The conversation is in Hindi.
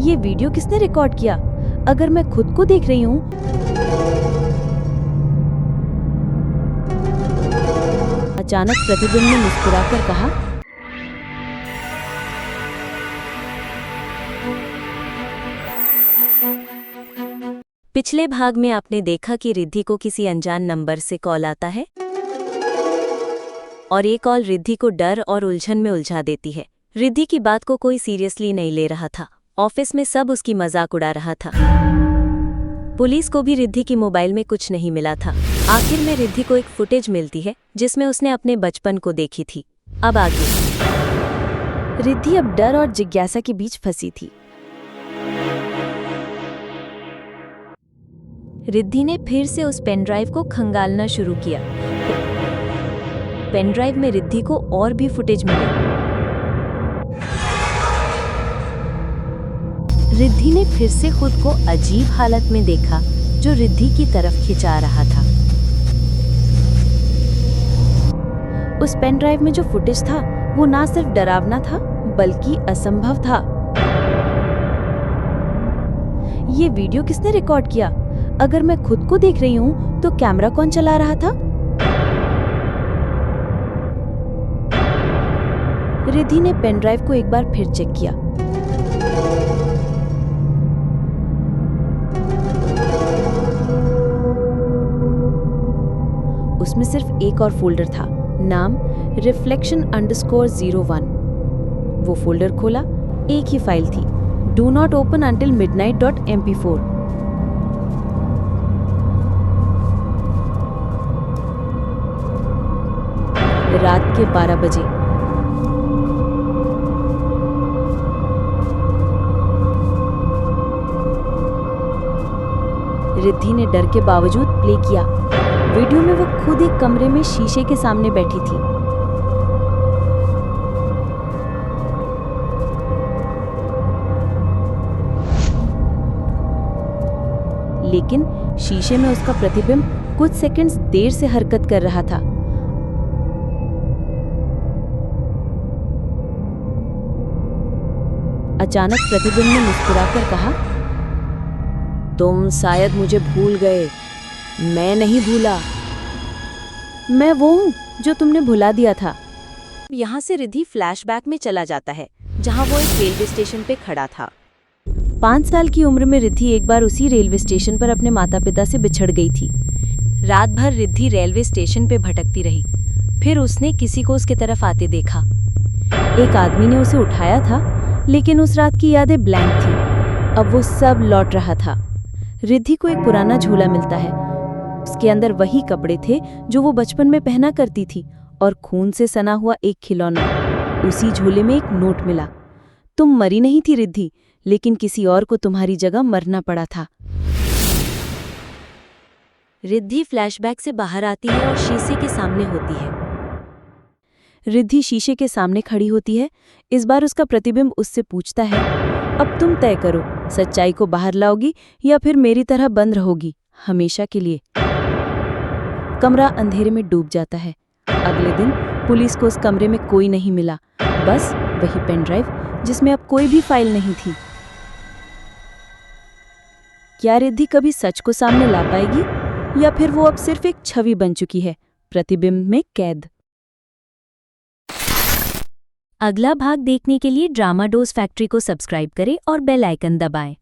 ये वीडियो किसने रिकॉर्ड किया? अगर मैं खुद को देख रही हूँ। अचानक प्रतिबिंब ने मुस्कुराकर कहा, पिछले भाग में आपने देखा कि रिद्धि को किसी अनजान नंबर से कॉल आता है और ये कॉल रिद्धि को डर और उलझन में उलझा देती है। रिद्धि की बात को कोई सीरियसली नहीं ले रहा था। ऑफिस में सब उसकी मजाक उड़ा रहा था। पुलिस को भी रिद्धि की मोबाइल में कुछ नहीं मिला था। आखिर में रिद्धि को एक फुटेज मिलती है जिसमें उसने अपने बचपन को देखी थी। अब आगे। रिद्धि अब डर और जिज्ञासा के बीच फंसी थी। रिद्धि ने फिर से उस पेनड्राइव को खंगालना शुरू किया। पेनड्राइव में रिद्धि को और भी फुटेज मिली। रिद्धि ने फिर से खुद को अजीब हालत में देखा जो रिद्धि की तरफ खिंचा रहा था। उस पेन ड्राइव में जो फुटेज था वो ना सिर्फ डरावना था बल्कि असंभव था। ये वीडियो किसने रिकॉर्ड किया? अगर मैं खुद को देख रही हूँ तो कैमरा कौन चला रहा था? रिद्धि ने पेन ड्राइव को एक बार फिर चेक किया। उसमें सिर्फ एक और फोल्डर था, नाम reflection_01। वो फोल्डर खोला, एक ही फाइल थी, do not open until midnight.mp4। रात के 12 बजे। रिद्धि ने डर के बावजूद प्ले किया। वीडियो में वो खुद एक कमरे में शीशे के सामने बैठी थी। लेकिन शीशे में उसका प्रतिबिंब कुछ सेकंड्स देर से हरकत कर रहा था। अचानक प्रतिबिंब ने मुस्कुराकर कहा, तुम शायद मुझे भूल गए। मैं नहीं भूला। मैं वो हूँ जो तुमने भुला दिया था। यहाँ से रिद्धि फ्लैशबैक में चला जाता है जहाँ वो एक रेलवे स्टेशन पे खड़ा था। 5 साल की उम्र में रिद्धि एक बार उसी रेलवे स्टेशन पर अपने माता पिता से बिछड़ गई थी। रात भर रिद्धि रेलवे स्टेशन पे भटकती रही। फिर उसने किसी को उसके तरफ आते देखा। एक आदमी ने उसे उठाया था, लेकिन उस रात की यादें ब्लैंक थी। अब वो सब लौट रहा था। रिद्धि को एक पुराना झोला मिलता है। उसके अंदर वही कपड़े थे जो वो बचपन में पहना करती थी और खून से सना हुआ एक खिलौना। उसी झोले में एक नोट मिला। तुम मरी नहीं थी रिद्धि, लेकिन किसी और को तुम्हारी जगह मरना पड़ा था। रिद्धि फ्लैशबैक से बाहर आती है और शीशे के सामने होती है। रिद्धि शीशे के सामने खड़ी होती है। इस बार उसका प्रतिबिंब उससे पूछता है, अब तुम तय करो, सच्चाई को बाहर लाओगी या फिर मेरी तरह बंद रहोगी हमेशा के लिए। कमरा अंधेरे में डूब जाता है। अगले दिन पुलिस को उस कमरे में कोई नहीं मिला, बस वही पेन ड्राइव जिसमें अब कोई भी फाइल नहीं थी। क्या रिद्धि कभी सच को सामने ला पाएगी या फिर वो अब सिर्फ एक छवि बन चुकी है, प्रतिबिंब में कैद? अगला भाग देखने के लिए ड्रामा डोज फैक्ट्री को सब्सक्राइब करें और बेल आइकन दबाएं।